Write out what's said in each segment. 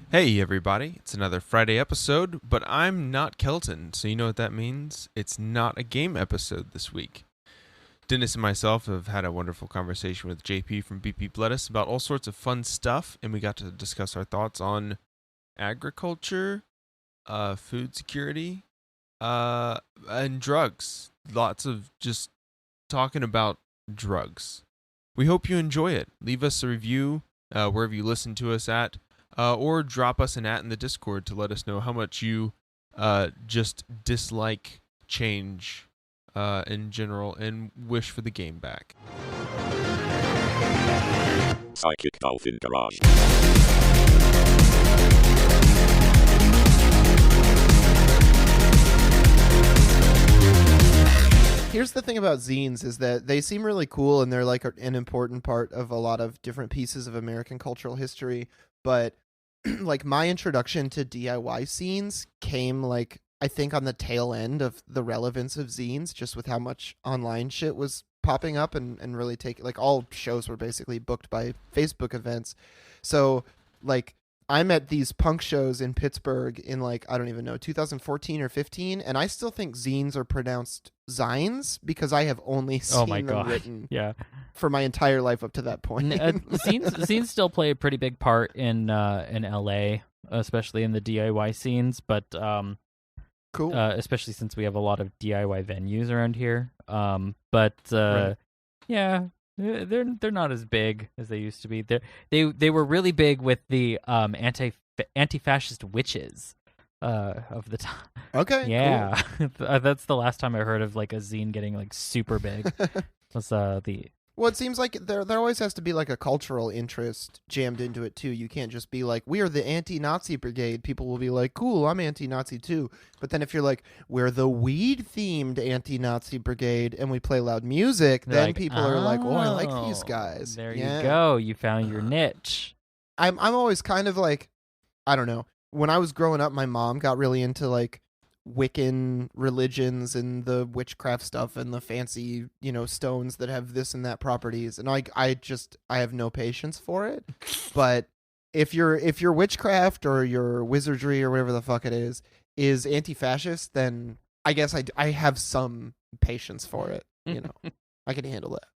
Hey everybody, it's another Friday episode, but I'm not Kelton, so you know what that means? It's not a game episode this week. Dennis and myself have had a wonderful conversation with JP from BP Bloodus about all sorts of fun stuff, and we got to discuss our thoughts on agriculture, food security, and drugs. Lots of just talking about drugs. We hope you enjoy it. Leave us a review wherever you listen to us at. Or drop us an in the Discord to let us know how much you just dislike change in general and wish for the game back. Psychic Dolphin Garage. Here's the thing about zines is that they seem really cool and they're like an important part of a lot of different pieces of American cultural history. But like my introduction to DIY scenes came like I think on the tail end of the relevance of zines, just with how much online shit was popping up and really taking like all shows were basically booked by Facebook events. So like I'm at these punk shows in Pittsburgh in like, I don't even know, 2014 or 15. And I still think zines are pronounced zines because I have only seen them written for my entire life up to that point. Zines still play a pretty big part in LA, especially in the DIY scenes, but cool. Especially since we have a lot of DIY venues around here. Right. Yeah, they're not as big as they used to be. They were really big with the anti-fascist witches of the time. Okay. Yeah, cool. That's the last time I heard of like a zine getting like super big. Was the Well, it seems like there always has to be like a cultural interest jammed into it too. You can't just be like, we are the anti-Nazi brigade. People will be like, cool, I'm anti-Nazi too. But then if you're like, we're the weed-themed anti-Nazi brigade and we play loud music, then like, people are like, oh, I like these guys. There Yeah. you go. You found your niche. I'm always kind of like, I don't know. When I was growing up, my mom got really into like Wiccan religions and the witchcraft stuff and the fancy, stones that have this and that properties. And I have no patience for it. But if your witchcraft or your wizardry or whatever the fuck it is anti-fascist, then I guess I have some patience for it. I can handle that.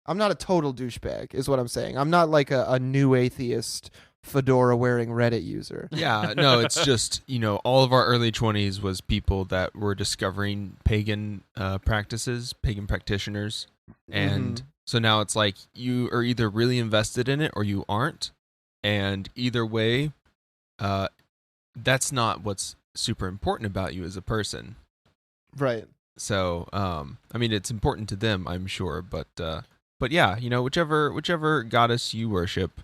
I'm not a total douchebag, is what I'm saying. I'm not like a new atheist fedora wearing Reddit user. Yeah, no, it's just, all of our early 20s was people that were discovering pagan practices, pagan practitioners. And so now it's like you are either really invested in it or you aren't. And either way, that's not what's super important about you as a person. Right. So, it's important to them, I'm sure, but yeah, whichever goddess you worship,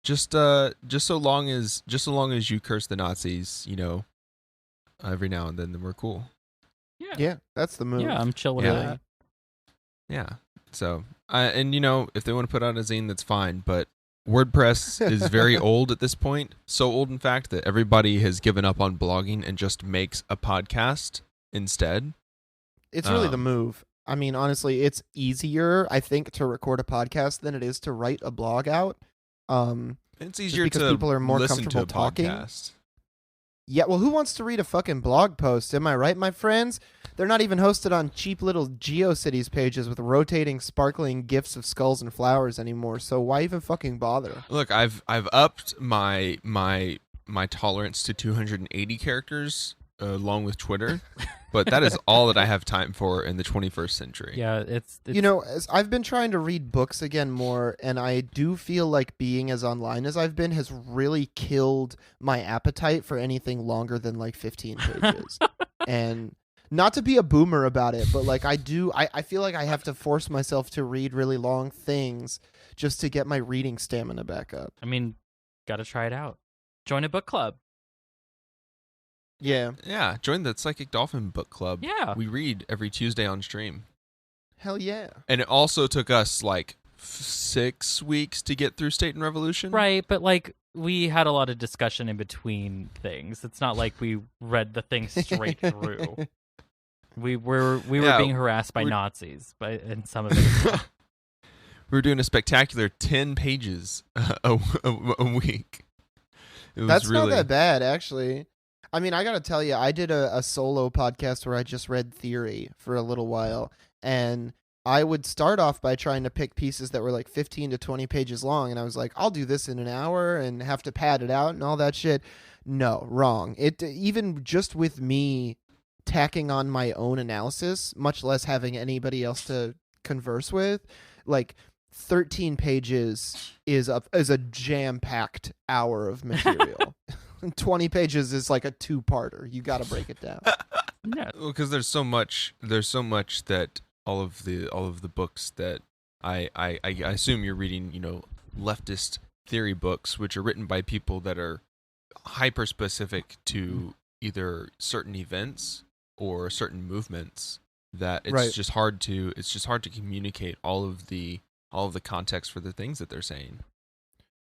just so long as you curse the Nazis, every now and then we're cool. Yeah, that's the move. Yeah, I'm chill with that. Yeah. So, if they want to put out a zine, that's fine, but WordPress is very old at this point. So old, in fact, that everybody has given up on blogging and just makes a podcast instead. It's really the move. I mean, honestly, it's easier, I think, to record a podcast than it is to write a blog out. It's easier because to people are more listen comfortable to a talking. podcast. Yeah, well, who wants to read a fucking blog post? Am I right, my friends? They're not even hosted on cheap little GeoCities pages with rotating, sparkling gifs of skulls and flowers anymore. So why even fucking bother? Look, I've upped my tolerance to 280 characters along with Twitter, but that is all that I have time for in the 21st century. Yeah, it's as I've been trying to read books again more, and I do feel like being as online as I've been has really killed my appetite for anything longer than like 15 pages. And not to be a boomer about it, but like I feel like I have to force myself to read really long things just to get my reading stamina back up. I mean, gotta try it out. Join a book club. Yeah. Yeah, join the Psychic Dolphin Book Club. Yeah. We read every Tuesday on stream. Hell yeah. And it also took us like 6 weeks to get through State and Revolution. Right, but like we had a lot of discussion in between things. It's not like we read the thing straight through. We were being harassed by Nazis, and some of it. we were doing a spectacular 10 pages a week. It was That's really not that bad, actually. I mean, I gotta tell you, I did a solo podcast where I just read theory for a little while, and I would start off by trying to pick pieces that were like 15 to 20 pages long, and I was like, I'll do this in an hour and have to pad it out and all that shit. No, wrong. It even just with me tacking on my own analysis, much less having anybody else to converse with, like 13 pages is a jam-packed hour of material. 20 pages is like a two-parter. You got to break it down. No. Well, because there's so much that all of the books that I assume you're reading, leftist theory books, which are written by people that are hyper specific to either certain events or certain movements, that it's Right. just hard to communicate all of the context for the things that they're saying.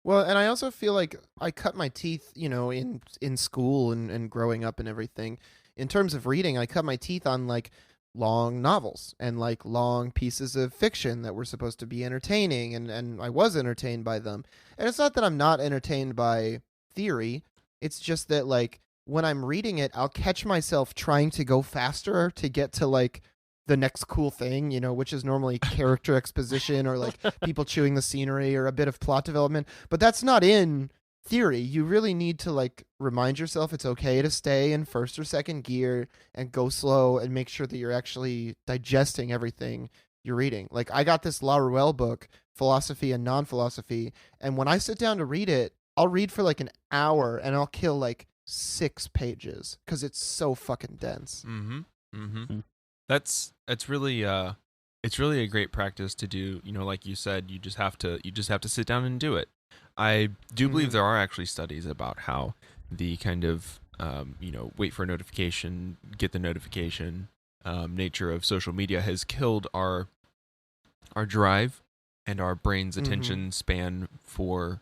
Well, and I also feel like I cut my teeth, in school and growing up and everything. In terms of reading, I cut my teeth on like long novels and like long pieces of fiction that were supposed to be entertaining, and I was entertained by them. And it's not that I'm not entertained by theory. It's just that like when I'm reading it, I'll catch myself trying to go faster to get to like the next cool thing, which is normally character exposition or like people chewing the scenery or a bit of plot development. But that's not in theory. You really need to like remind yourself it's okay to stay in first or second gear and go slow and make sure that you're actually digesting everything you're reading. Like I got this La Ruelle book, Philosophy and Non-Philosophy, and when I sit down to read it, I'll read for like an hour and I'll kill like 6 pages because it's so fucking dense. That's really it's really a great practice to do. Like you said, you just have to sit down and do it. I do believe there are actually studies about how the kind of wait for a notification, get the notification nature of social media has killed our drive and our brain's attention span for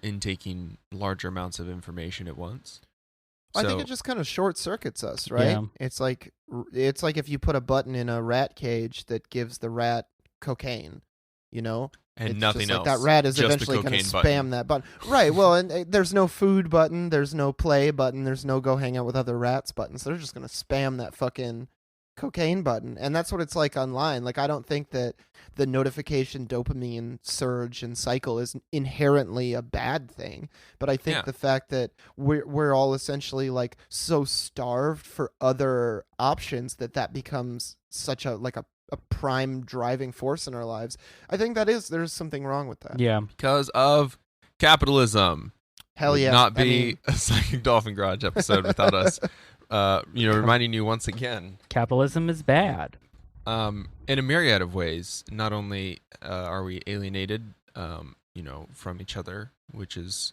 intaking larger amounts of information at once. I think it just kind of short circuits us, right? Yeah. It's like if you put a button in a rat cage that gives the rat cocaine, and it's nothing just else. like that rat is just the eventually going to cocaine spam button. that button. Right. Well, and there's no food button, there's no play button, there's no go hang out with other rats button. So they're just going to spam that fucking cocaine button. And that's what it's like online. Like I don't think that the notification dopamine surge and cycle is inherently a bad thing, but I think the fact that we're all essentially like so starved for other options that becomes such a prime driving force in our lives. I think there's something wrong with that. Yeah. Because of capitalism. Hell Would yeah. not be a Psychic Dolphin Garage episode without us reminding you once again. Capitalism is bad. In a myriad of ways. Not only are we alienated, from each other, which is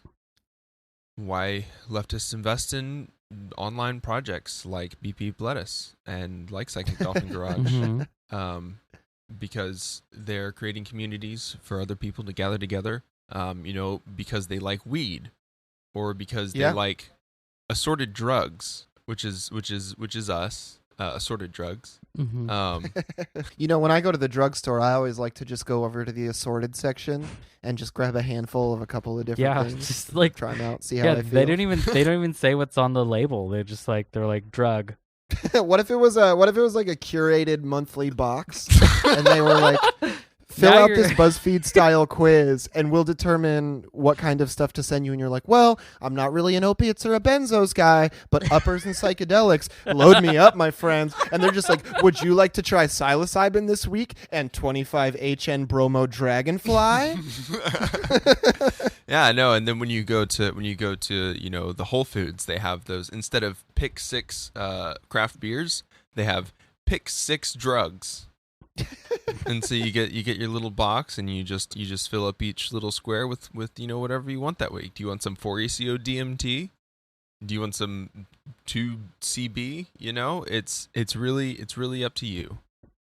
why leftists invest in online projects like BP Lettuce and like Psychic Dolphin Garage, Mhm. because they're creating communities for other people to gather together, because they like weed, or because they like assorted drugs, which is us, assorted drugs. Mhm. When I go to the drugstore, I always like to just go over to the assorted section and just grab a handful of a couple of different Yeah, things. just like Try them out, see how I feel. they don't even say what's on the label. They're like drug. What if it was like a curated monthly box and they were like, fill Now out you're- this BuzzFeed style quiz and we'll determine what kind of stuff to send you, and you're like, well, I'm not really an opiates or a benzos guy, but uppers and psychedelics, load me up, my friends. And they're just like, would you like to try psilocybin this week and 25 HN bromo dragonfly? Yeah, I know. And then when you go to the Whole Foods, they have those, instead of pick 6 craft beers, they have pick 6 drugs. And so you get your little box, and you just fill up each little square with whatever you want that week. Do you want some 4-ACO DMT? Do you want some 2CB? It's really up to you.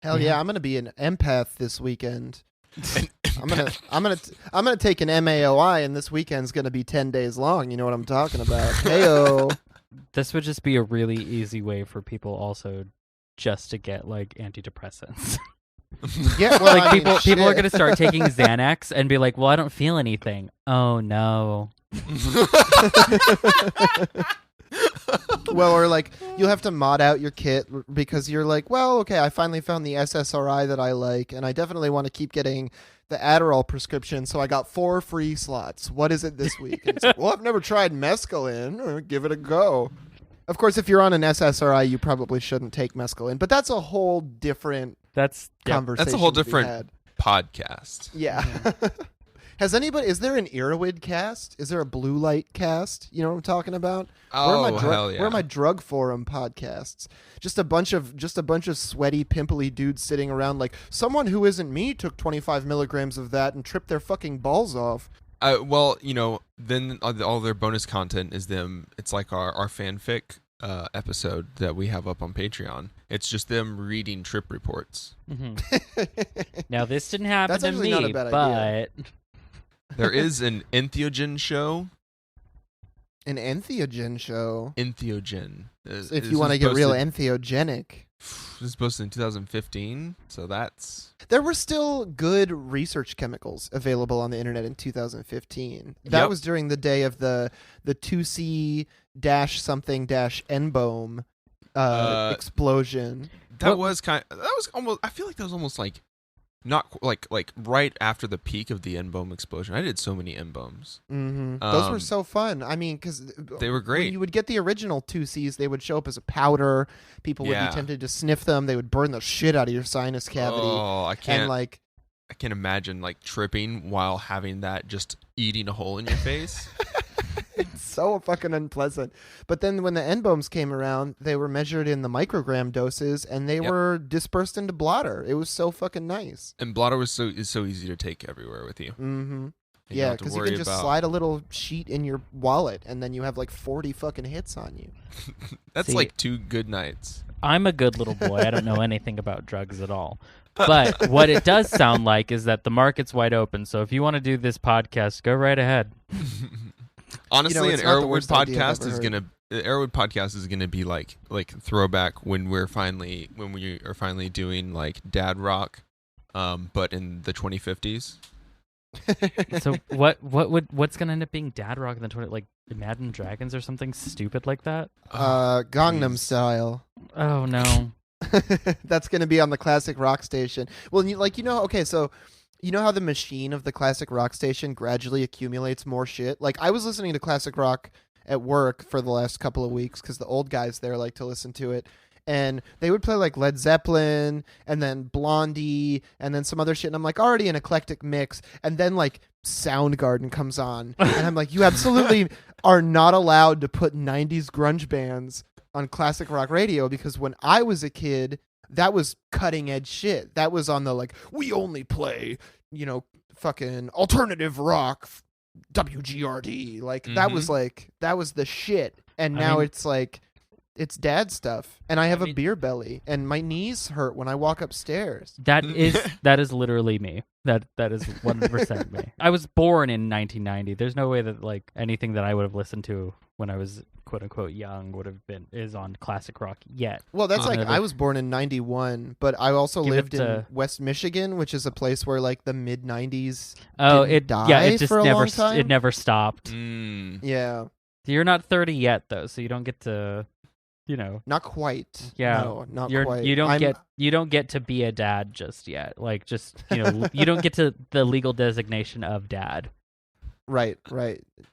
Hell yeah, I'm gonna be an empath this weekend. I'm gonna take an MAOI, and this weekend's gonna be 10 days long. You know what I'm talking about? Heyo. This would just be a really easy way for people also just to get like antidepressants. Yeah, well, Like I mean, people are shit. gonna start taking Xanax and be like, "Well, I don't feel anything." Oh no. Well, or like you'll have to mod out your kit because you're like, well, okay, I finally found the SSRI that I like, and I definitely want to keep getting the Adderall prescription, so I got 4 free slots. What is it this week? And it's like, well, I've never tried mescaline. Give it a go. Of course, if you're on an SSRI, you probably shouldn't take mescaline, but that's a whole different That's conversation. That's a whole to be different had. podcast. Yeah. Is there an Earwid cast? Is there a Blue Light cast? You know what I'm talking about? Oh, hell yeah. Where are my drug forum podcasts? Just a bunch of sweaty, pimply dudes sitting around like, someone who isn't me took 25 milligrams of that and tripped their fucking balls off. Well, then all their bonus content is them. It's like our fanfic episode that we have up on Patreon. It's just them reading trip reports. Now this didn't happen That's to actually me, not a bad but idea. There is an entheogen show. An entheogen show. Entheogen. If you want to get real entheogenic. This was posted in 2015, so that's... There were still good research chemicals available on the internet in 2015. That Yep. was during the day of the 2C-something-N-BOM explosion. That was almost... I feel like that was almost like... Not like right after the peak of the N-BOM explosion. I did so many N-BOMs. Mm-hmm. Those were so fun. I mean, because they were great. When you would get the original 2Cs, they would show up as a powder. People would be tempted to sniff them. They would burn the shit out of your sinus cavity. Oh, I can't. And like, I can't imagine like tripping while having that just eating a hole in your face. it's so fucking unpleasant. But then when the N-BOMs came around, they were measured in the microgram doses, and they were dispersed into blotter. It was so fucking nice. And blotter is so easy to take everywhere with you. Mm-hmm. You Yeah, don't have to because you worry can just about- slide a little sheet in your wallet, and then you have like 40 fucking hits on you. That's See- like 2 good nights. I'm a good little boy. I don't know anything about drugs at all. But what it does sound like is that the market's wide open. So if you want to do this podcast, go right ahead. Honestly, it's an not the Arrowwood worst idea I've podcast ever is heard. gonna. The Arrowwood podcast is gonna be like throwback when we are finally doing like dad rock, but in the 2050s. So what's gonna end up being dad rock in the 20 like Imagine Dragons or something stupid like that? Gangnam Please. Style. Oh no. That's going to be on the classic rock station. Well, okay, so you know how the machine of the classic rock station gradually accumulates more shit? Like, I was listening to classic rock at work for the last couple of weeks because the old guys there like to listen to it. And they would play like Led Zeppelin and then Blondie and then some other shit. And I'm like, already an eclectic mix. And then like Soundgarden comes on. And I'm like, you absolutely are not allowed to put 90s grunge bands on classic rock radio, because when I was a kid, that was cutting edge shit. That was on the like, we only play, fucking alternative rock, WGRD. Like that was the shit. And now it's like, it's dad stuff. And I have a beer belly and my knees hurt when I walk upstairs. That is literally me. That is 100% me. I was born in 1990. There's no way that like anything that I would have listened to when I was quote unquote young is on classic rock yet. Well, that's like, No, I was born in 91, but I also Give it lived in to- West Michigan, which is a place where like the mid 90s Oh, didn't die it just for a never long time. it never stopped. Mm. Yeah, You're not 30 yet though, so you don't get to, not quite. Yeah, no, not you're quite. you don't get to be a dad just yet. Like just you don't get to the legal designation of dad. Right.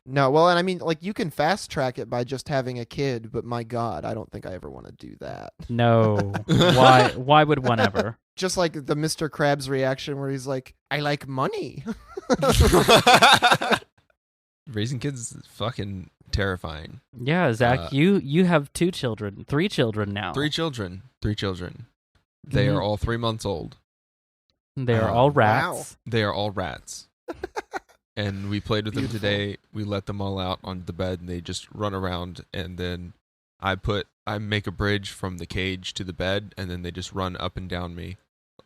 No, well, and I mean, like, you can fast track it by just having a kid, but my God, I don't think I ever want to do that. No, why would one ever? Just like the Mr. Krabs reaction where he's like, I like money. Raising kids is fucking terrifying. Yeah, Zach, you have 3 children now. 3 children. They Mhm. are all 3 months old. They are all Wow. rats. They are all rats. And we played with them today. We let them all out on the bed and they just run around, and then I make a bridge from the cage to the bed, and then they just run up and down me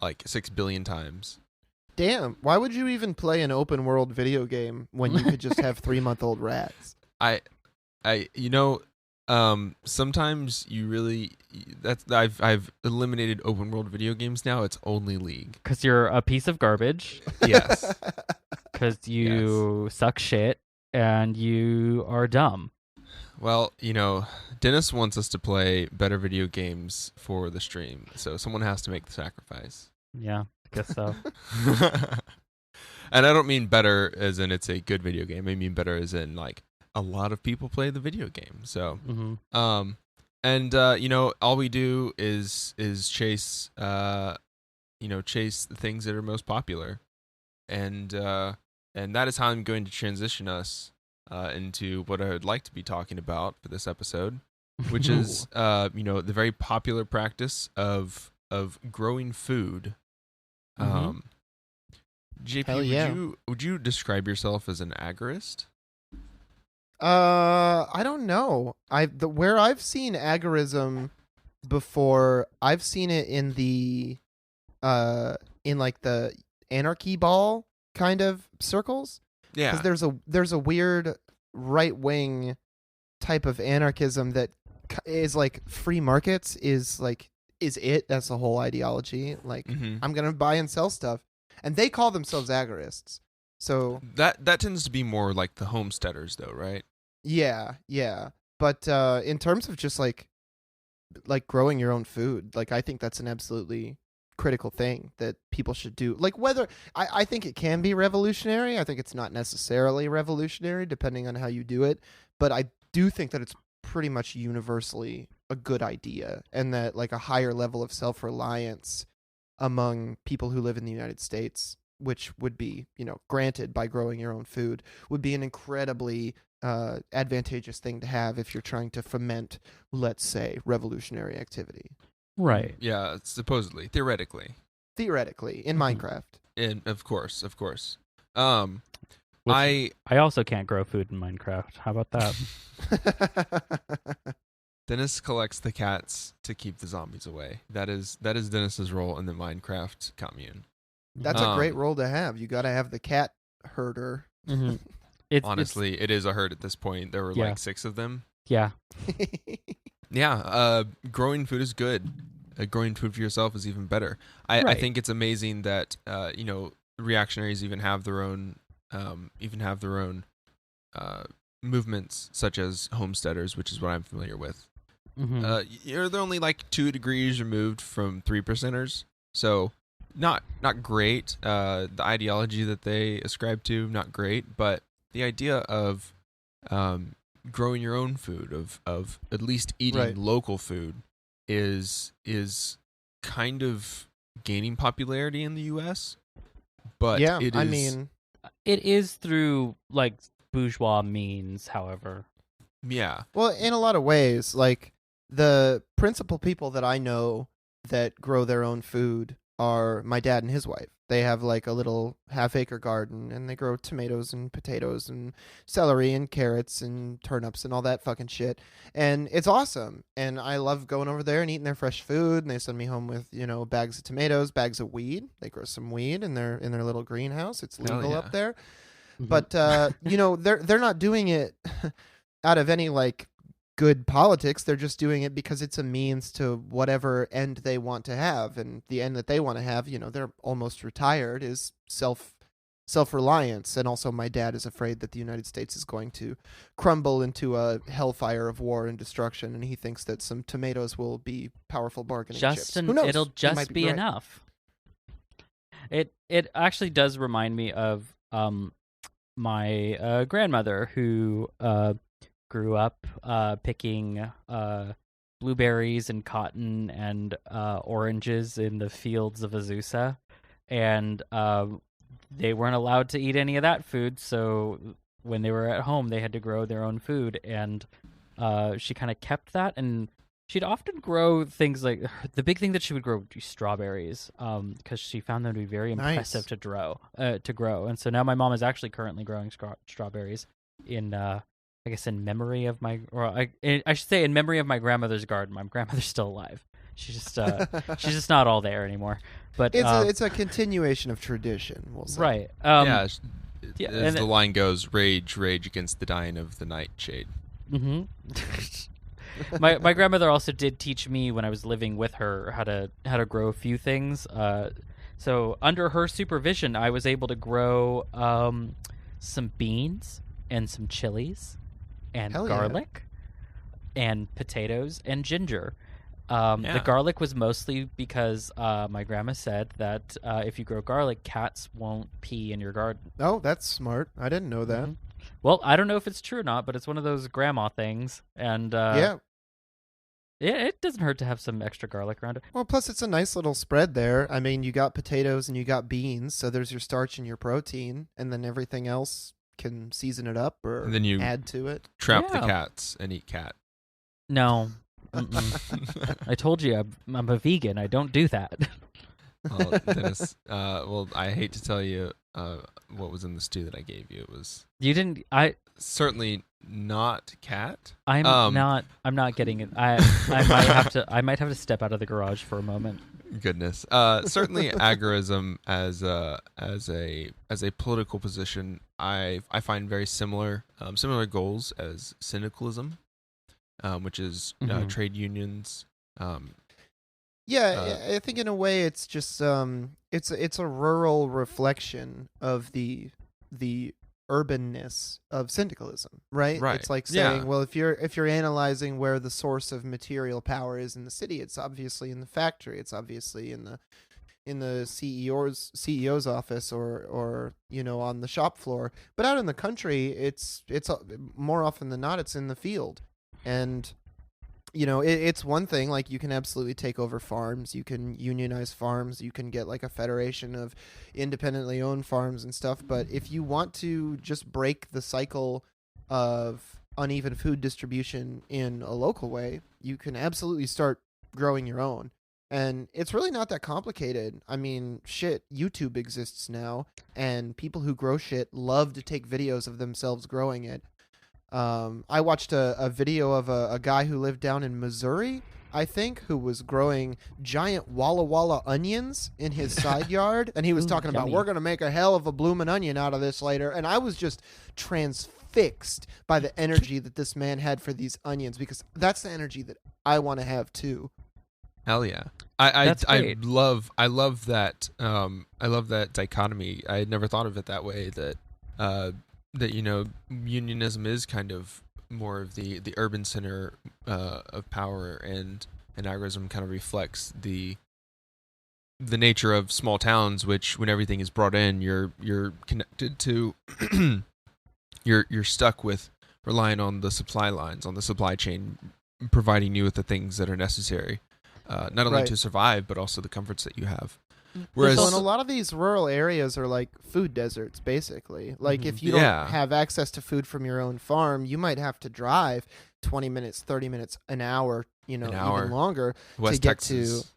like 6 billion times. Damn, why would you even play an open world video game when you could just have 3-month-old rats? Sometimes you really I've eliminated open world video games now. It's only League. Because you're a piece of garbage. Yes. Because you suck shit and you are dumb. Well, Dennis wants us to play better video games for the stream, so someone has to make the sacrifice. Yeah, I guess so. And I don't mean better as in it's a good video game. I mean better as in like a lot of people play the video game. So, all we do is chase, chase the things that are most popular, and that is how I'm going to transition us into what I would like to be talking about for this episode, which is the very popular practice of growing food. JP, Hell yeah. would you describe yourself as an agorist? I don't know. Where I've seen agorism before, I've seen it in the in like the anarchy ball kind of circles. Yeah. Because there's a weird right wing type of anarchism that is like free markets is it. That's the whole ideology. Like I'm gonna buy and sell stuff, and they call themselves agorists. So that tends to be more like the homesteaders, though, right? Yeah. But in terms of just like growing your own food, like I think that's an absolutely critical thing that people should do. Like whether I think it can be revolutionary. I think it's not necessarily revolutionary depending on how you do it. But I do think that it's pretty much universally a good idea, and that like a higher level of self-reliance among people who live in the United States, which would be, granted by growing your own food, would be an incredibly advantageous thing to have if you're trying to foment, let's say, revolutionary activity. Right. Yeah, supposedly, theoretically, in Minecraft. And of course. Which I also can't grow food in Minecraft. How about that? Dennis collects the cats to keep the zombies away. That is Dennis's role in the Minecraft commune. That's a great role to have. You got to have the cat herder. Mm-hmm. Honestly, it is a herd at this point. There were like 6 of them. Yeah. Yeah. Growing food is good. Growing food for yourself is even better. I think it's amazing that reactionaries even have their own movements, such as homesteaders, which is what I'm familiar with. They're only like 2 degrees removed from 3%ers, so not great. The ideology that they ascribe to, not great, but the idea of growing your own food, of at least eating local food, is kind of gaining popularity in the U.S. But it is through like bourgeois means, however. Yeah. Well, in a lot of ways, like the principal people that I know that grow their own food are my dad and his wife. They have like a little half-acre garden, and they grow tomatoes and potatoes and celery and carrots and turnips and all that fucking shit. And it's awesome. And I love going over there and eating their fresh food. And they send me home with, bags of tomatoes, bags of weed. They grow some weed in their little greenhouse. It's legal up there. Mm-hmm. But they're not doing it out of any like good politics. They're just doing it because it's a means to whatever end they want to have, and the end that they want to have, they're almost retired, is self-reliance. And also my dad is afraid that the United States is going to crumble into a hellfire of war and destruction, and he thinks that some tomatoes will be powerful bargaining chips. Who knows? It'll just be enough. It actually does remind me of my grandmother, who grew up picking blueberries and cotton and oranges in the fields of Azusa, and they weren't allowed to eat any of that food, so when they were at home they had to grow their own food, and she kind of kept that, and she'd often grow things like, the big thing that she would grow would be strawberries, because she found them to be very impressive to grow. And so now my mom is actually currently growing strawberries in I guess in memory of I should say in memory of my grandmother's garden. My grandmother's still alive. She's just not all there anymore. But it's a continuation of tradition, we'll say. Right. As the line goes, rage against the dying of the nightshade. Mm-hmm. My grandmother also did teach me when I was living with her how to grow a few things. So under her supervision, I was able to grow some beans and some chilies and Hell yeah. garlic and potatoes and ginger. Yeah. The garlic was mostly because my grandma said that if you grow garlic, cats won't pee in your garden. Oh, that's smart. I didn't know that. Mhm. Well, I don't know if it's true or not, but it's one of those grandma things. And Yeah. it doesn't hurt to have some extra garlic around it. Well, plus it's a nice little spread there. I mean, you got potatoes and you got beans, so there's your starch and your protein, and then everything else can season it up or And then you add to it. Trap the Yeah. cats and eat cat. No. Mm-mm. I told you I'm a vegan. I don't do that. Well, Dennis, well, I hate to tell you what was in the stew that I gave you. It was You didn't. certainly not cat. I'm not getting it. I might have to step out of the garage for a moment. Goodness. Certainly agorism as a political position, I find very similar goals as syndicalism, which is Mhm. trade unions. Yeah, I think in a way it's just it's a rural reflection of the urbanness of syndicalism, right? Right. It's like Yeah. saying, well, if you're analyzing where the source of material power is in the city, it's obviously in the factory. It's obviously in the CEO's office or on the shop floor. But out in the country, it's more often than not it's in the field. And it's one thing, like you can absolutely take over farms, you can unionize farms, you can get like a federation of independently owned farms and stuff. But if you want to just break the cycle of uneven food distribution in a local way, you can absolutely start growing your own. And it's really not that complicated. I mean, shit, YouTube exists now, and people who grow shit love to take videos of themselves growing it. I watched a video of a guy who lived down in Missouri, I think, who was growing giant Walla Walla onions in his side yard. And he was Ooh, talking about, yummy. we're going to make a hell of a bloomin' onion out of this later. And I was just transfixed by the energy that this man had for these onions, because that's the energy that I want to have too. Hell yeah. I That's great. love that dichotomy. I had never thought of it that way, that unionism is kind of more of the urban center of power, and agorism kind of reflects the nature of small towns, which when everything is brought in, you're connected to you're stuck with relying on the supply lines, on the supply chain, providing you with the things that are necessary, not only Right. to survive, but also the comforts that you have. Whereas Whereas a lot of these rural areas are like food deserts, basically. Like if you don't Yeah. have access to food from your own farm, you might have to drive 20 minutes, 30 minutes, an hour, hour. even longer West get Texas,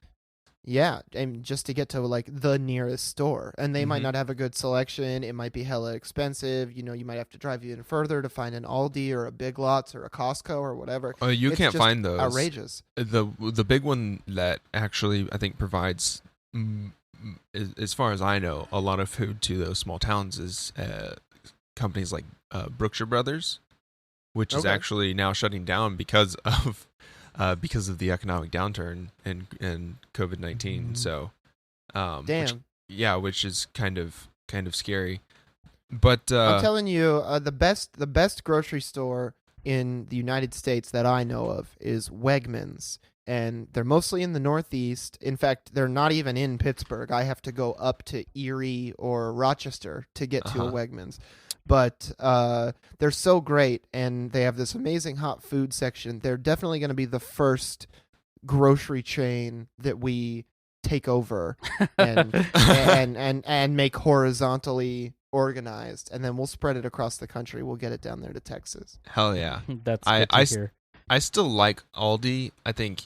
and just to get to like the nearest store. And they might Mhm. not have a good selection. It might be hella expensive. You might have to drive even further to find an Aldi or a Big Lots or a Costco or whatever. you It's can't just find those. outrageous. The big one that actually I think provides, as far as I know, a lot of food to those small towns is companies like Brookshire Brothers, which is Okay. actually now shutting down because of the economic downturn and COVID-19. So, Damn. which is kind of scary. But I'm telling you, the best grocery store in the United States that I know of is Wegmans, and they're mostly in the Northeast. In fact, they're not even in Pittsburgh. I have to go up to Erie or Rochester to get to a Uh-huh. Wegmans. But they're so great, and they have this amazing hot food section. They're definitely going to be the first grocery chain that we take over and and make horizontally organized, and then we'll spread it across the country. We'll get it down there to Texas. hell yeah. That's I- good to I hear. I still like Aldi, I think,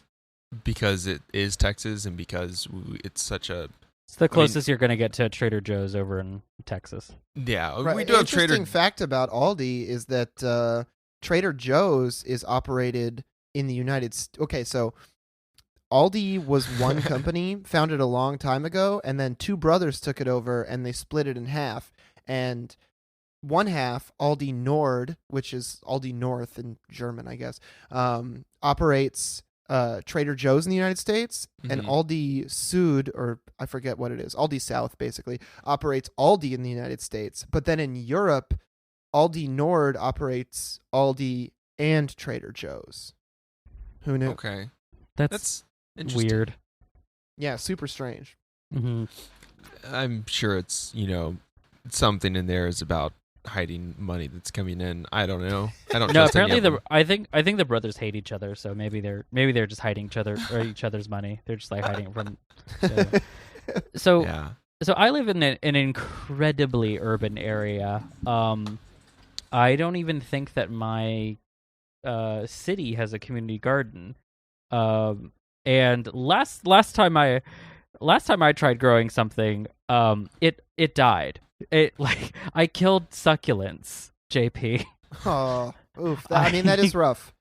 because it is Texas and because it's such a It's the closest you're going to get to Trader Joe's over in Texas. yeah. Right. We do have Interesting Trader. fact about Aldi is that Trader Joe's is operated in the United States. Okay, so Aldi was one company founded a long time ago, and then two brothers took it over and they split it in half. And one half, Aldi Nord, which is Aldi North in German, I guess, operates Trader Joe's in the United States, and Mhm. Aldi Sud, or I forget what it is, Aldi South basically, operates Aldi in the United States. But then in Europe, Aldi Nord operates Aldi and Trader Joe's. Who knew? Okay. That's That's interesting. weird. Yeah, super strange. Hmm. I'm sure it's, something in there is about hiding money that's coming in. I don't know. I don't No, trust any apparently of them. I think the brothers hate each other, so maybe they're just hiding each other's money. They're just like hiding it from. So Yeah. so I live in an incredibly urban area. I don't even think that my city has a community garden. And last time I tried growing something, it died. It like I killed succulents, JP. Oh, oof. I mean, that is rough,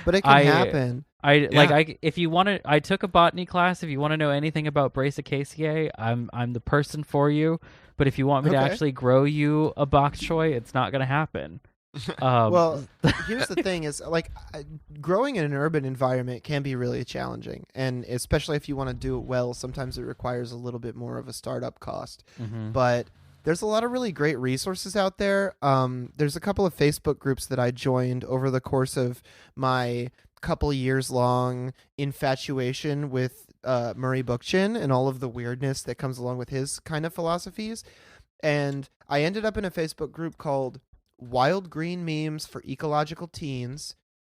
but it can I- happen. Yeah. If you want to, I took a botany class. If you want to know anything about Brassicaceae, I'm the person for you. But if you want me to Okay. actually grow you a bok choy, it's not gonna happen. Well, here's the thing: is like growing in an urban environment can be really challenging, and especially if you want to do it well, sometimes it requires a little bit more of a startup cost. mhm. But there's a lot of really great resources out there. There's a couple of Facebook groups that I joined over the course of my couple years long infatuation with Murray Bookchin and all of the weirdness that comes along with his kind of philosophies. And I ended up in a Facebook group called Wild Green Memes for Ecological Teens,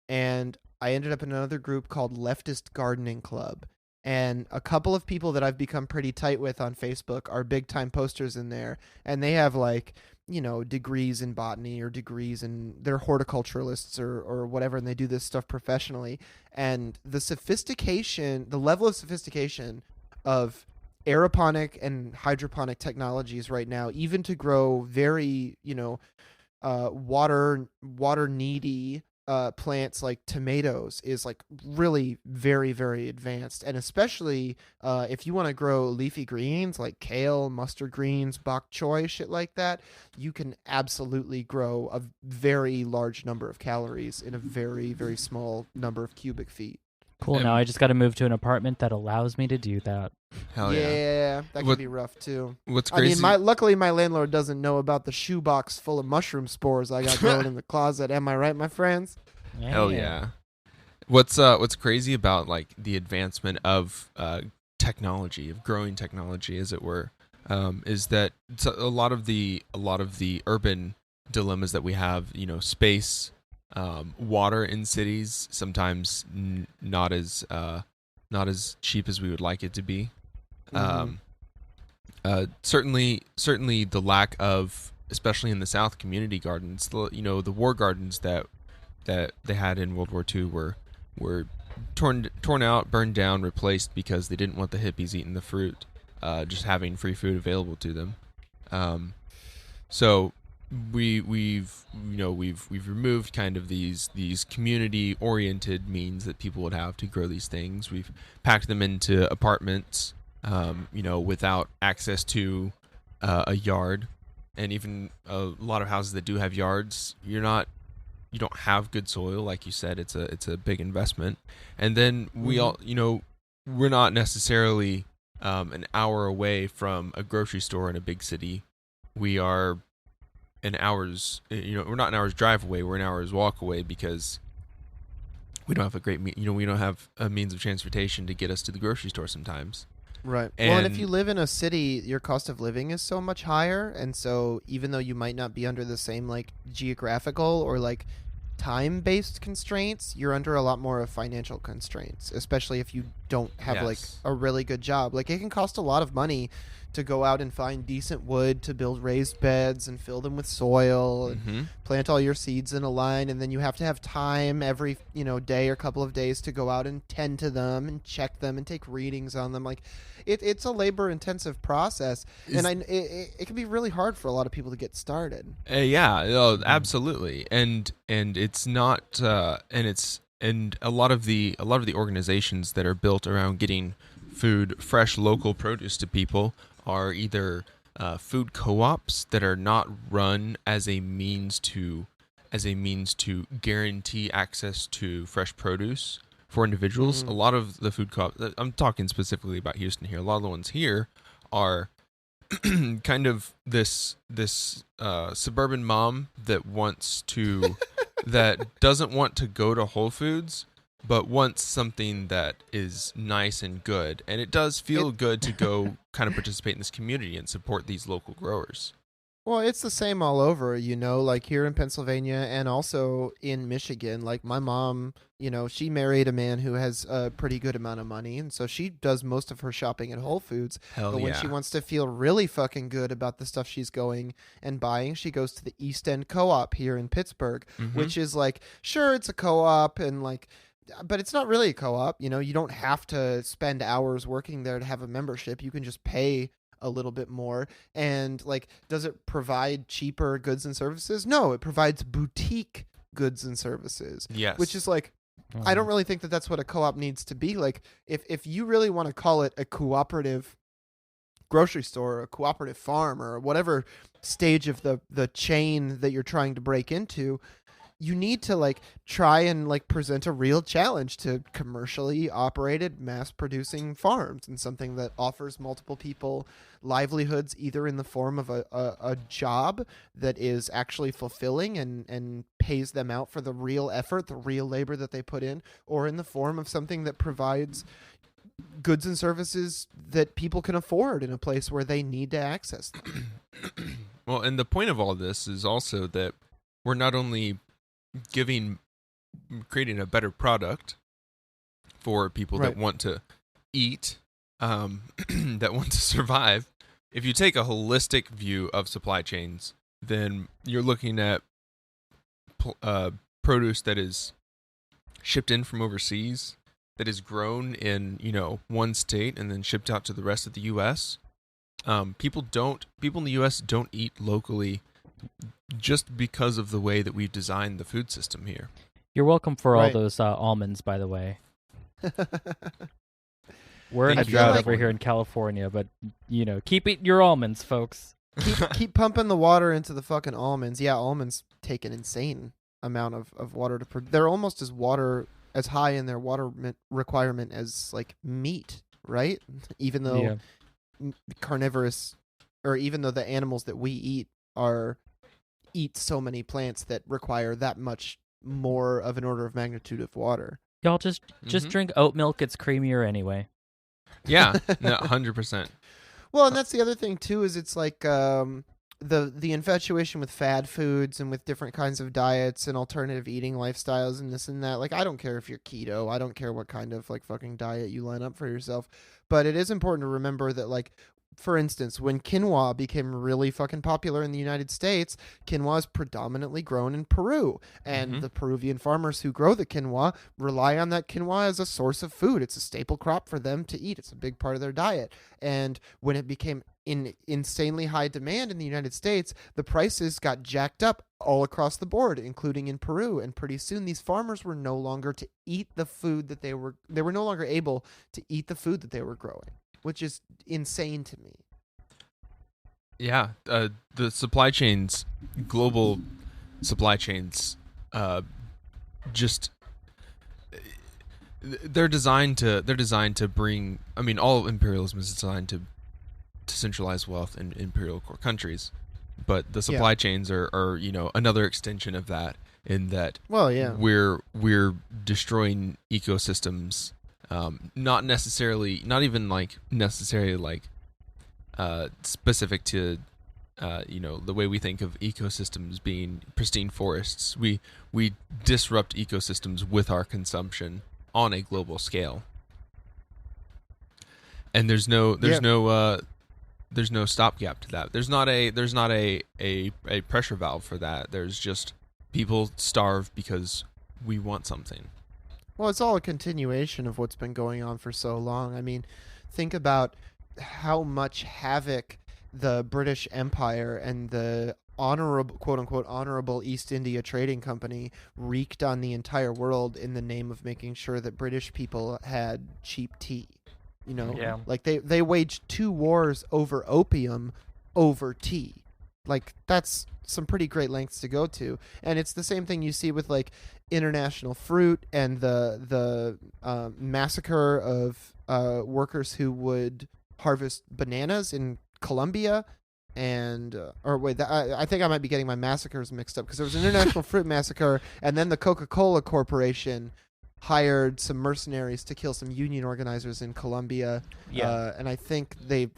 and I ended up in another group called Leftist Gardening Club. And a couple of people that I've become pretty tight with on Facebook are big time posters in there, and they have like, degrees in botany or degrees in, they're horticulturalists or whatever, and they do this stuff professionally. And the level of sophistication of aeroponic and hydroponic technologies right now, even to grow very, water needy plants like tomatoes, is like really very, very advanced. And especially if you want to grow leafy greens like kale, mustard greens, bok choy, shit like that, you can absolutely grow a very large number of calories in a very, very small number of cubic feet. Cool. Now I just got to move to an apartment that allows me to do that. Hell yeah. That can What- be rough too. What's I mean, crazy? luckily my landlord doesn't know about the shoebox full of mushroom spores I got growing in the closet. Am I right, my friends? Hell yeah. What's crazy about like the advancement of technology, of growing technology, as it were, is that a lot of the urban dilemmas that we have, space, water in cities, sometimes not as cheap as we would like it to be. Certainly the lack of, especially in the South, community gardens. The war gardens that they had in World War II were torn out, burned down, replaced because they didn't want the hippies eating the fruit, just having free food available to them. So we've removed kind of these community oriented means that people would have to grow these things. We've packed them into apartments, without access to a yard, and even a lot of houses that do have yards, you don't have good soil, like you said. It's a big investment, and then we're not necessarily an hour away from a grocery store in a big city. We are we're not an hour's drive away. We're an hour's walk away because we don't have we don't have a means of transportation to get us to the grocery store sometimes. Right. And if And- you live in a city, your cost of living is so much higher, and so even though you might not be under the same like geographical or like time-based constraints, you're under a lot more of financial constraints, especially if you don't have like Yes. a really good job. Like it can cost a lot of money to go out and find decent wood to build raised beds and fill them with soil and Mhm. plant all your seeds in a line, and then you have to have time every day or couple of days to go out and tend to them and check them and take readings on them. Like it's a labor intensive process, Is- and it can be really hard for a lot of people to get started. Absolutely, and it's not, and a lot of the organizations that are built around getting fresh local produce to people are either food co-ops that are not run as a means to guarantee access to fresh produce for individuals. A lot of the food co-ops, I'm talking specifically about Houston here, a lot of the ones here are kind of this suburban mom that doesn't want to go to Whole Foods, but wants something that is nice and good. And it does feel good to go kind of participate in this community and support these local growers. Well, it's the same all over, like here in Pennsylvania and also in Michigan. Like my mom, she married a man who has a pretty good amount of money, and so she does most of her shopping at Whole Foods. But when she wants to feel really fucking good about the stuff she's going and buying, she goes to the East End Co-op here in Pittsburgh, which is like, sure, it's a co-op and like, but it's not really a co-op. You don't have to spend hours working there to have a membership. You can just pay a little bit more. And like, does it provide cheaper goods and services? No, it provides boutique goods and services. Yes. Which is like, I don't really think that that's what a co-op needs to be. Like, if you really want to call it a cooperative grocery store or a cooperative farm or whatever stage of the chain that you're trying to break into, you need to like try and like present a real challenge to commercially operated mass producing farms, and something that offers multiple people livelihoods, either in the form of a job that is actually fulfilling and pays them out for the real effort, the real labor that they put in, or in the form of something that provides goods and services that people can afford in a place where they need to access them. Well, and the point of all this is also that we're not only creating a better product for people that want to eat, that want to survive. If you take a holistic view of supply chains, then you're looking at produce that is shipped in from overseas, that is grown in one state and then shipped out to the rest of the U.S. People in the U.S. don't eat locally just because of the way that we've designed the food system here. You're welcome for all those almonds, by the way. We're in a drought over here in California, but keep eating your almonds, folks. Keep pumping the water into the fucking almonds. Yeah, almonds take an insane amount of water to produce. They're almost as high in their water requirement as like meat, right? Even though carnivorous, or even though the animals that we eat eat so many plants that require that much more of an order of magnitude of water. Y'all just drink oat milk. It's creamier anyway. Yeah, 100%. Well, and that's the other thing too, is it's like the infatuation with fad foods and with different kinds of diets and alternative eating lifestyles and this and that. Like, I don't care if you're keto. I don't care what kind of like fucking diet you line up for yourself. But it is important to remember that, like, for instance, when quinoa became really fucking popular in the United States, quinoa is predominantly grown in Peru. And the Peruvian farmers who grow the quinoa rely on that quinoa as a source of food. It's a staple crop for them to eat. It's a big part of their diet. And when it became in insanely high demand in the United States, the prices got jacked up all across the board, including in Peru. And pretty soon these farmers were no longer to eat the food that they were no longer able to eat the food that they were growing, which is insane to me. Yeah, the supply chains, global supply chains, just they're designed to bring. I mean, all imperialism is designed to centralize wealth in imperial core countries, but the supply chains are another extension of that. In that, we're destroying ecosystems. Not even necessarily specific to the way we think of ecosystems being pristine forests. We disrupt ecosystems with our consumption on a global scale, and there's no stopgap to that. There's not a pressure valve for that. There's just people starve because we want something. Well, it's all a continuation of what's been going on for so long. I mean, think about how much havoc the British Empire and the honorable, quote unquote, honorable East India Trading Company wreaked on the entire world in the name of making sure that British people had cheap tea. Like they waged 2 wars over opium over tea. Like, that's some pretty great lengths to go to. And it's the same thing you see with like international fruit and the massacre of workers who would harvest bananas in Colombia. And I think I might be getting my massacres mixed up, because there was an international fruit massacre, and then the Coca-Cola Corporation hired some mercenaries to kill some union organizers in Colombia. And I think they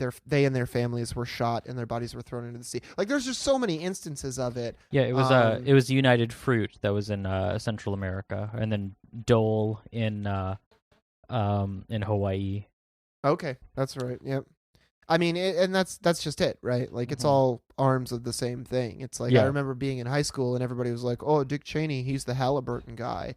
and their families were shot and their bodies were thrown into the sea. Like, there's just so many instances of it. Yeah, it was United Fruit that was in Central America, and then Dole in Hawaii. Okay, that's right. Yep. I mean, and that's just it, right? Like, it's all arms of the same thing. It's like, I remember being in high school and everybody was like, "Oh, Dick Cheney, he's the Halliburton guy,"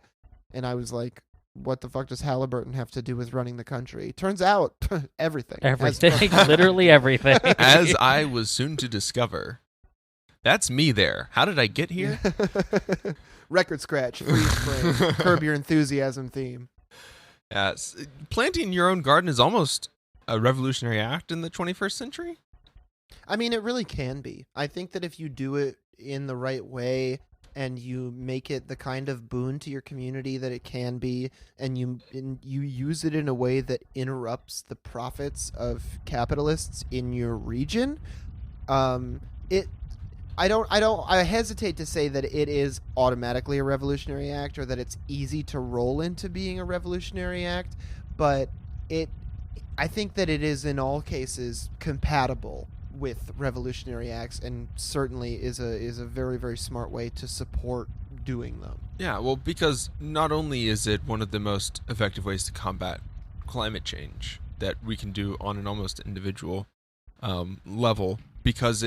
and I was like, "What the fuck does Halliburton have to do with running the country?" Turns out, everything. Everything, literally everything. As I was soon to discover, that's me there. How did I get here? Record scratch, freeze frame, Curb Your Enthusiasm theme. Planting your own garden is almost a revolutionary act in the 21st century? I mean, it really can be. I think that if you do it in the right way and you make it the kind of boon to your community that it can be, and you use it in a way that interrupts the profits of capitalists in your region, I hesitate to say that it is automatically a revolutionary act, or that it's easy to roll into being a revolutionary act, but I think that it is in all cases compatible with revolutionary acts, and certainly is a very, very smart way to support doing them. Yeah, well, because not only is it one of the most effective ways to combat climate change that we can do on an almost individual level, because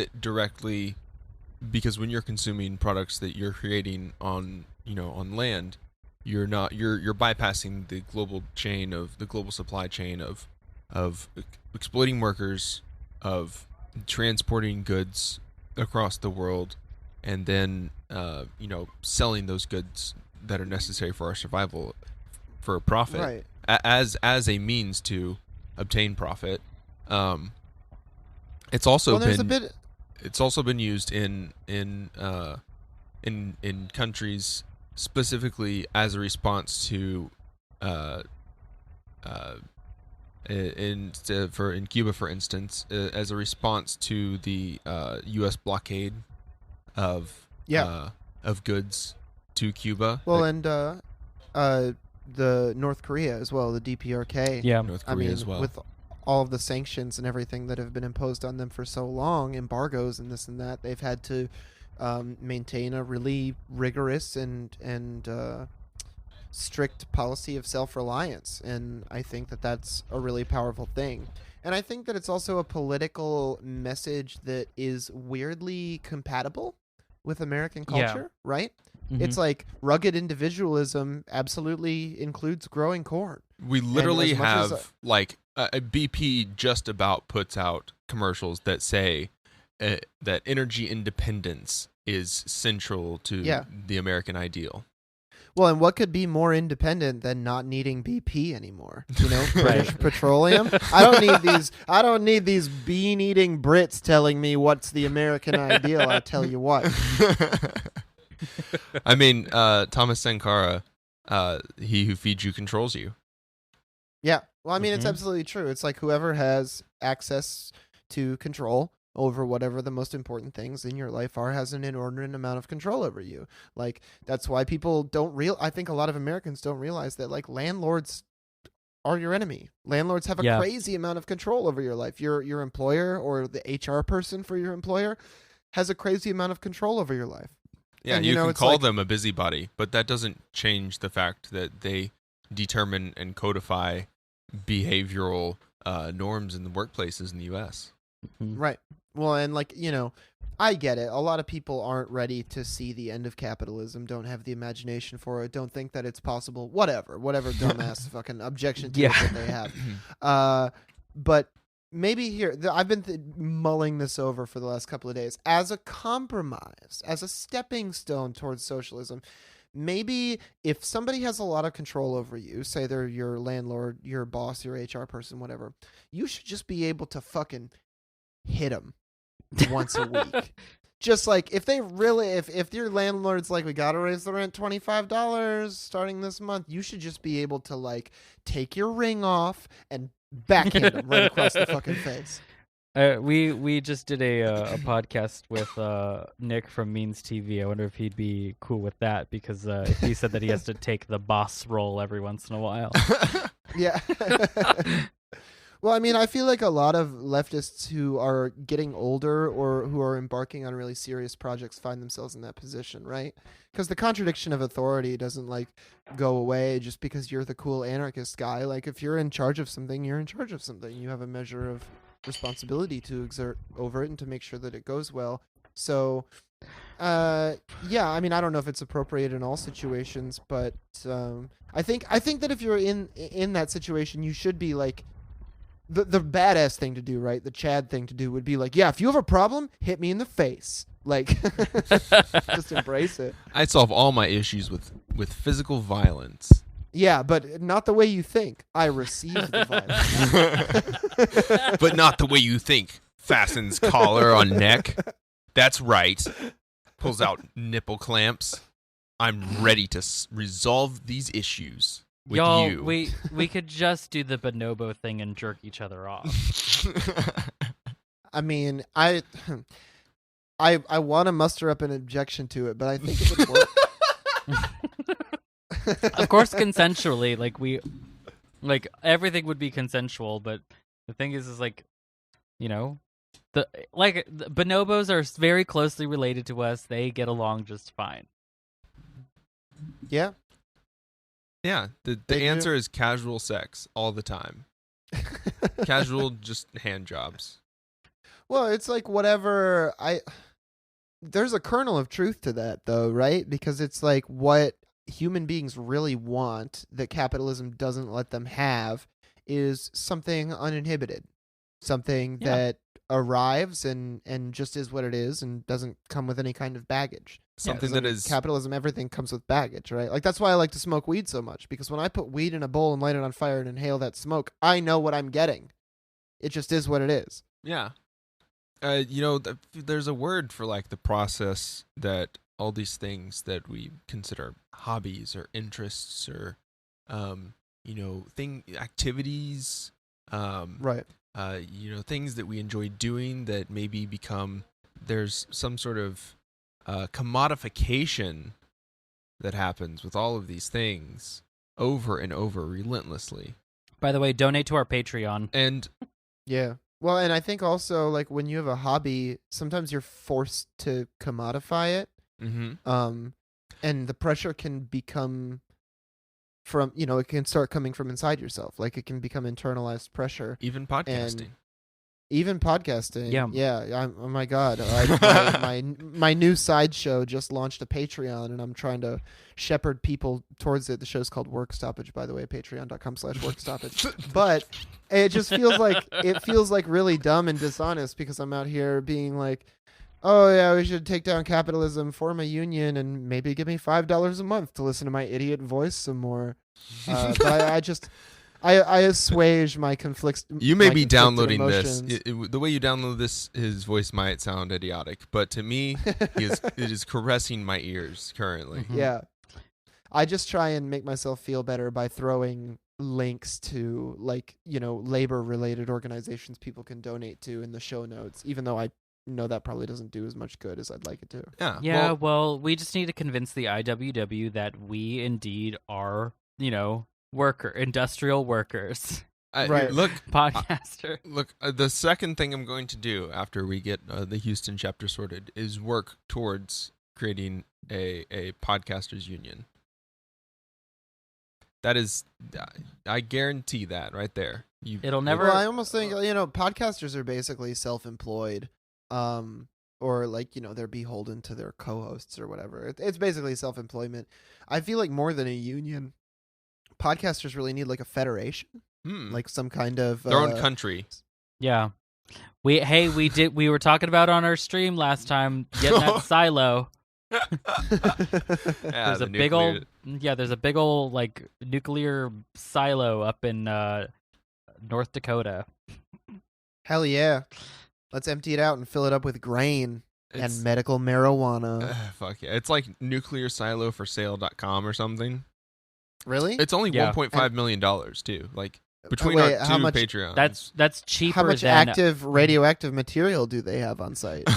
when you're consuming products that you're creating on land, you're bypassing the global supply chain of exploiting workers, of transporting goods across the world, and then selling those goods that are necessary for our survival for a profit, right, as a means to obtain profit. It's also been used in countries specifically as a response to in Cuba, for instance, as a response to the U.S. blockade of goods to Cuba. Well, and the North Korea as well, the DPRK. Yeah, North Korea as well. With all of the sanctions and everything that have been imposed on them for so long, embargoes and this and that, they've had to maintain a really rigorous and strict policy of self-reliance, and I think that that's a really powerful thing. And I think that it's also a political message that is weirdly compatible with American culture, right? Mm-hmm. It's like rugged individualism absolutely includes growing corn. We literally have BP just about puts out commercials that say that energy independence is central to the American ideal. Well, and what could be more independent than not needing BP anymore? British Petroleum. I don't need these bean-eating Brits telling me what's the American ideal. I tell you what. I mean, Thomas Sankara, he who feeds you controls you. Yeah. Well, I mean, it's absolutely true. It's like whoever has access to control over whatever the most important things in your life are has an inordinate amount of control over you. Like, that's why people I think a lot of Americans don't realize that, like, landlords are your enemy. Landlords have a crazy amount of control over your life. Your employer, or the HR person for your employer, has a crazy amount of control over your life. Yeah, and you can call them a busybody, but that doesn't change the fact that they determine and codify behavioral norms in the workplaces in the U.S. Right. Well, and I get it. A lot of people aren't ready to see the end of capitalism, don't have the imagination for it, don't think that it's possible, whatever dumbass fucking objection to it that they have. But maybe here, I've been mulling this over for the last couple of days. As a compromise, as a stepping stone towards socialism, maybe if somebody has a lot of control over you, say they're your landlord, your boss, your HR person, whatever, you should just be able to fucking hit them. once a week. Just like if they really, if your landlord's like, we gotta raise the rent $25 starting this month, you should just be able to like take your ring off and backhand them right across the fucking face. We just did a podcast with Nick from Means TV. I wonder if he'd be cool with that because he said that he has to take the boss role every once in a while. Yeah. Well, I mean, I feel like a lot of leftists who are getting older or who are embarking on really serious projects find themselves in that position, right? Because the contradiction of authority doesn't like go away just because you're the cool anarchist guy. Like if you're in charge of something, you're in charge of something. You have a measure of responsibility to exert over it and to make sure that it goes well. So, yeah, I mean, I don't know if it's appropriate in all situations, but I think that if you're in that situation, you should be like. The badass thing to do, right? The Chad thing to do would be like, yeah, if you have a problem, hit me in the face. Like, just embrace it. I solve all my issues with physical violence. Yeah, but not the way you think. I receive the violence. But not the way you think. Fastens collar on neck. That's right. Pulls out nipple clamps. I'm ready to resolve these issues. With Y'all, you. we could just do the bonobo thing and jerk each other off. I mean, I want to muster up an objection to it, but I think it would work. Of course, consensually, like everything would be consensual. But the thing is like, you know, the bonobos are very closely related to us. They get along just fine. Yeah. Yeah, the answer is casual sex all the time. Casual, just hand jobs. Well, it's like whatever there's a kernel of truth to that though, right? Because it's like what human beings really want that capitalism doesn't let them have is something uninhibited. Something that arrives and just is what it is and doesn't come with any kind of baggage. Something that is capitalism, everything comes with baggage, right? Like that's why I like to smoke weed so much, because when I put weed in a bowl and light it on fire and inhale that smoke, I know what I'm getting. It just is what it is. Yeah. You know, there's a word for like the process that all these things that we consider hobbies or interests or, you know, activities, Right. You know, things that we enjoy doing that maybe there's some sort of commodification that happens with all of these things over and over relentlessly. By the way, donate to our Patreon. And yeah. Well, and I think also like when you have a hobby, sometimes you're forced to commodify it. Mm-hmm. And the pressure can become from, you know, it can start coming from inside yourself. Like it can become internalized pressure. Even podcasting. Even podcasting. Yeah. Oh my God. My new sideshow just launched a Patreon and I'm trying to shepherd people towards it. The show's called Work Stoppage, by the way, patreon.com/workstoppage. But it just feels like really dumb and dishonest because I'm out here being like, oh yeah, we should take down capitalism, form a union, and maybe give me $5 a month to listen to my idiot voice some more. But I assuage my conflicts. You may be downloading this. The way you download this, his voice might sound idiotic, but to me, it is caressing my ears currently. Mm-hmm. Yeah. I just try and make myself feel better by throwing links to, like, you know, labor-related organizations people can donate to in the show notes, even though I know that probably doesn't do as much good as I'd like it to. Yeah, well, we just need to convince the IWW that we indeed are, you know, industrial workers. Right. Look, podcaster. The second thing I'm going to do after we get the Houston chapter sorted is work towards creating a podcasters union. That is, I guarantee that right there. It'll never. Well, I almost think, you know, podcasters are basically self-employed, or like, you know, they're beholden to their co-hosts or whatever. It's basically self-employment. I feel like more than a union, podcasters really need like a federation, like some kind of their own country. Yeah, we were talking about on our stream last time getting that silo. There's a big old like nuclear silo up in North Dakota. Hell yeah. Let's empty it out and fill it up with grain It's, and medical marijuana. fuck yeah. It's like nuclearsilo-for-sale.com or something. Really? It's only Yeah. $1.5 million too. Like between wait, our how two much- Patreons. That's cheaper How much than active radioactive material do they have on site?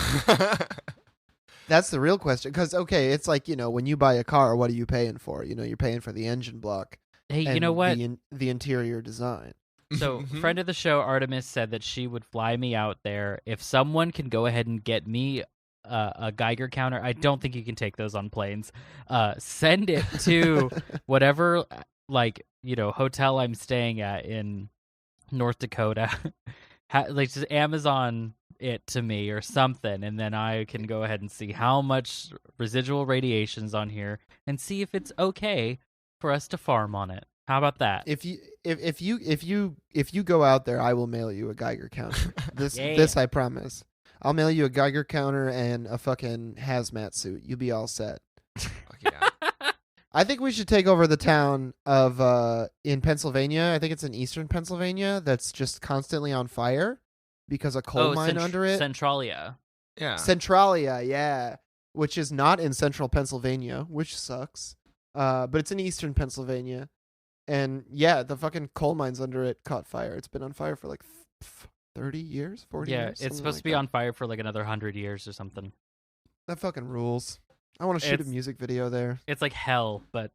That's the real question. Because, okay, it's like, when you buy a car, what are you paying for? You're paying for the engine block. Hey, and you know what? The interior design. So, friend of the show, Artemis, said that she would fly me out there. If someone can go ahead and get me a Geiger counter, I don't think you can take those on planes. Send it to whatever, hotel I'm staying at in North Dakota. Just Amazon it to me or something, and then I can go ahead and see how much residual radiation's on here and see if it's okay for us to farm on it. How about that? If you go out there, I will mail you a Geiger counter. Yeah. This I promise. I'll mail you a Geiger counter and a fucking hazmat suit. You'll be all set. Fuck yeah. I think we should take over the town of in Pennsylvania. I think it's in eastern Pennsylvania that's just constantly on fire because a coal mine under it. Centralia. Yeah. Centralia, yeah, which is not in central Pennsylvania, which sucks. But it's in eastern Pennsylvania. And yeah, the fucking coal mines under it caught fire. It's been on fire for like 30 years, 40 Yeah, years. it's supposed to be on fire for like another 100 years or something. That fucking rules. I want to shoot a It's- music video there. It's like hell, but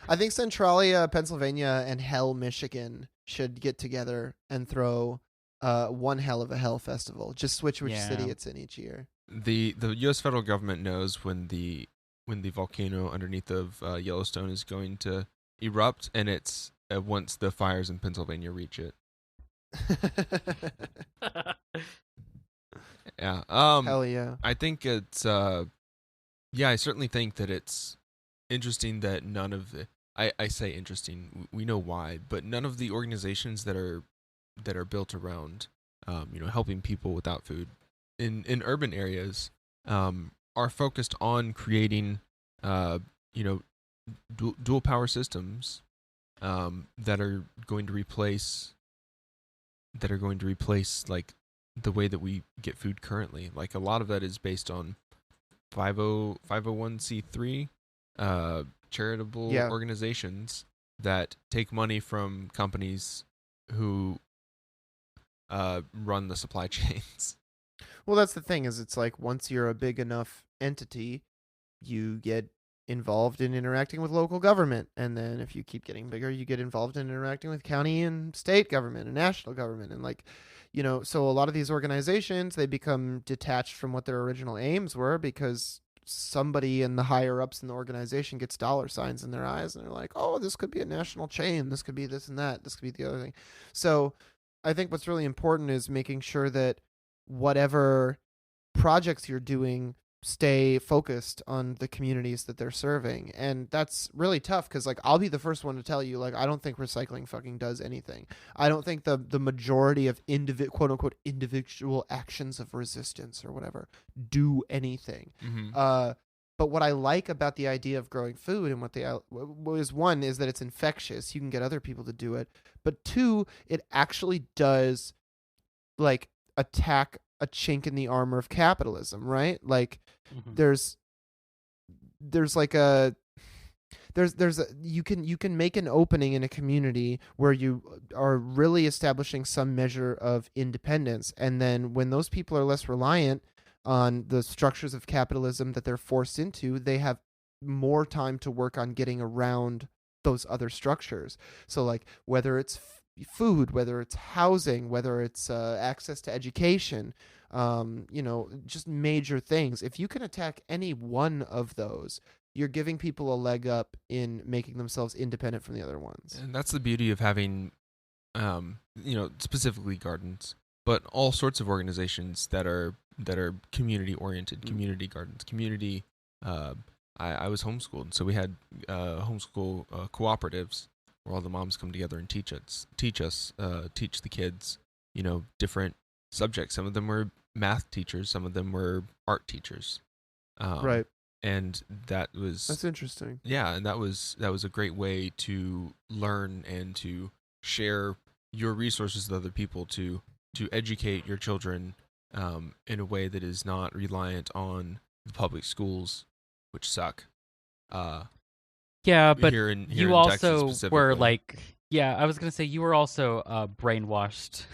I think Centralia, Pennsylvania, and Hell, Michigan should get together and throw one hell of a hell festival. Just switch which Yeah. city it's in each year. The U.S. federal government knows when the volcano underneath of Yellowstone is going to erupt, and it's once the fires in Pennsylvania reach it. Yeah. Hell yeah. I think it's I certainly think that it's interesting that none of the I say interesting, we know why, but none of the organizations that are built around helping people without food in urban areas are focused on creating dual power systems that are going to replace like the way that we get food currently. Like a lot of that is based on 501c3 charitable Yeah. organizations that take money from companies who run the supply chains. Well, that's the thing is it's like once you're a big enough entity, you get involved in interacting with local government. And then if you keep getting bigger, you get involved in interacting with county and state government and national government. And so a lot of these organizations, they become detached from what their original aims were because somebody in the higher ups in the organization gets dollar signs in their eyes and they're like, oh, this could be a national chain. This could be this and that. This could be the other thing. So I think what's really important is making sure that whatever projects you're doing stay focused on the communities that they're serving. And that's really tough because I'll be the first one to tell you, I don't think recycling fucking does anything. I don't think the majority of quote unquote individual actions of resistance or whatever do anything. Mm-hmm. But what I like about the idea of growing food and one is that it's infectious. You can get other people to do it. But two, it actually does attack a chink in the armor of capitalism, right? There's you can make an opening in a community where you are really establishing some measure of independence, and then when those people are less reliant on the structures of capitalism that they're forced into, they have more time to work on getting around those other structures. So whether it's food, whether it's housing, whether it's access to education, just major things. If you can attack any one of those, you're giving people a leg up in making themselves independent from the other ones. And that's the beauty of having, specifically gardens, but all sorts of organizations that are community oriented, community gardens, community. I was homeschooled, so we had homeschool cooperatives where all the moms come together and teach the kids, different subjects. Some of them were math teachers, some of them were art teachers. Right. And that's interesting. Yeah, and that was a great way to learn and to share your resources with other people to to educate your children in a way that is not reliant on the public schools, which suck. Yeah, but here in you Texas also specifically. were like, yeah, I was gonna say you were also brainwashed.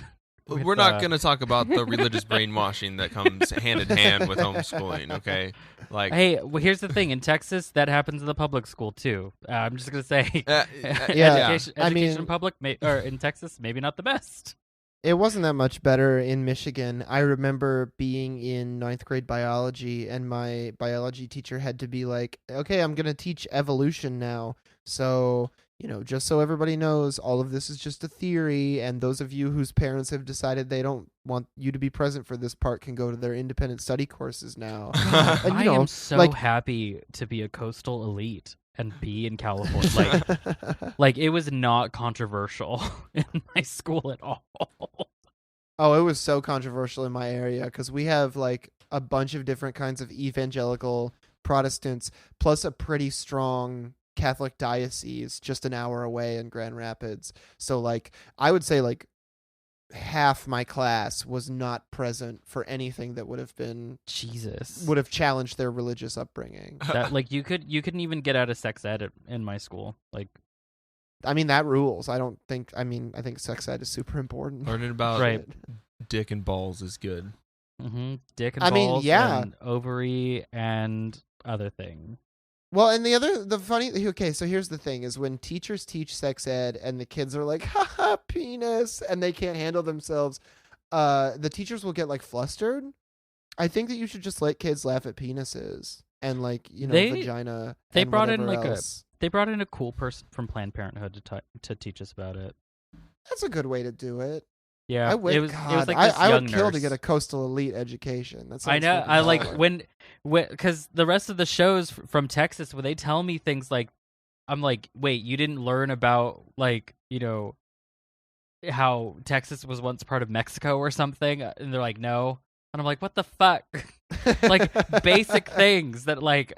We're not going to talk about the religious brainwashing that comes hand in hand with homeschooling, okay? Like, hey, well, here's the thing: in Texas, that happens in the public school too. I'm just gonna say, education I mean- in public or in Texas, maybe not the best. It wasn't that much better in Michigan. I remember being in 9th grade biology, and my biology teacher had to be like, okay, I'm going to teach evolution now. So, just so everybody knows, all of this is just a theory, and those of you whose parents have decided they don't want you to be present for this part can go to their independent study courses now. And, I am so happy to be a coastal elite and be in California. Like it was not controversial in my school at all. Oh, it was so controversial in my area because we have like a bunch of different kinds of evangelical Protestants, plus a pretty strong Catholic diocese just an hour away in Grand Rapids. So like I would say like half my class was not present for anything that would have challenged their religious upbringing. That like you couldn't even get out of sex ed in my school. Like, I mean, that rules. I think sex ed is super important. Learning about Right. dick and balls is good. Dick and balls, yeah. and ovary and other thing. Well, and so here's the thing is when teachers teach sex ed and the kids are like, haha, penis, and they can't handle themselves, the teachers will get like flustered. I think that you should just let kids laugh at penises and like, vagina. They and brought in whatever like else. they brought in a cool person from Planned Parenthood to teach us about it. That's a good way to do it. Yeah, it was like I would kill to get a coastal elite education. That I sounds know. fucking I like solid. because the rest of the shows from Texas, when they tell me things like, I'm like, wait, you didn't learn about like how Texas was once part of Mexico or something, and they're like, no, and I'm like, what the fuck? Like basic things that like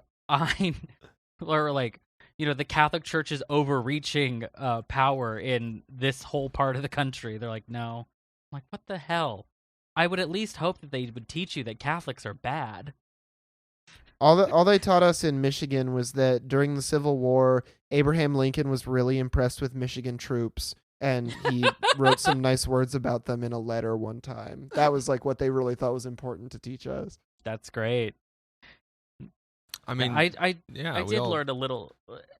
or like the Catholic Church is overreaching power in this whole part of the country. They're like, no. I'm like, what the hell? I would at least hope that they would teach you that Catholics are bad. All they taught us in Michigan was that during the Civil War, Abraham Lincoln was really impressed with Michigan troops, and he wrote some nice words about them in a letter one time. That was like what they really thought was important to teach us. That's great. I mean, I did learn a little.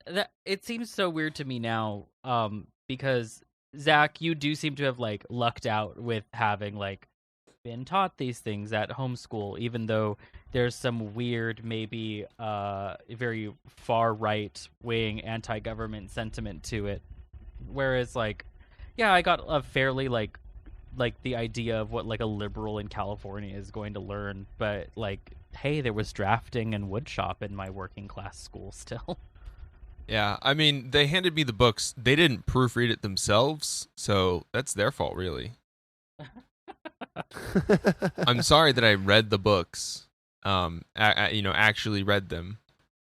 That it seems so weird to me now, because Zach, you do seem to have like lucked out with having like been taught these things at homeschool, even though there's some weird, maybe very far right wing anti-government sentiment to it. Whereas like, yeah, I got a fairly like the idea of what like a liberal in California is going to learn, but like, hey, there was drafting and woodshop in my working class school still. Yeah, I mean, they handed me the books. They didn't proofread it themselves, so that's their fault, really. I'm sorry that I read the books. Actually read them.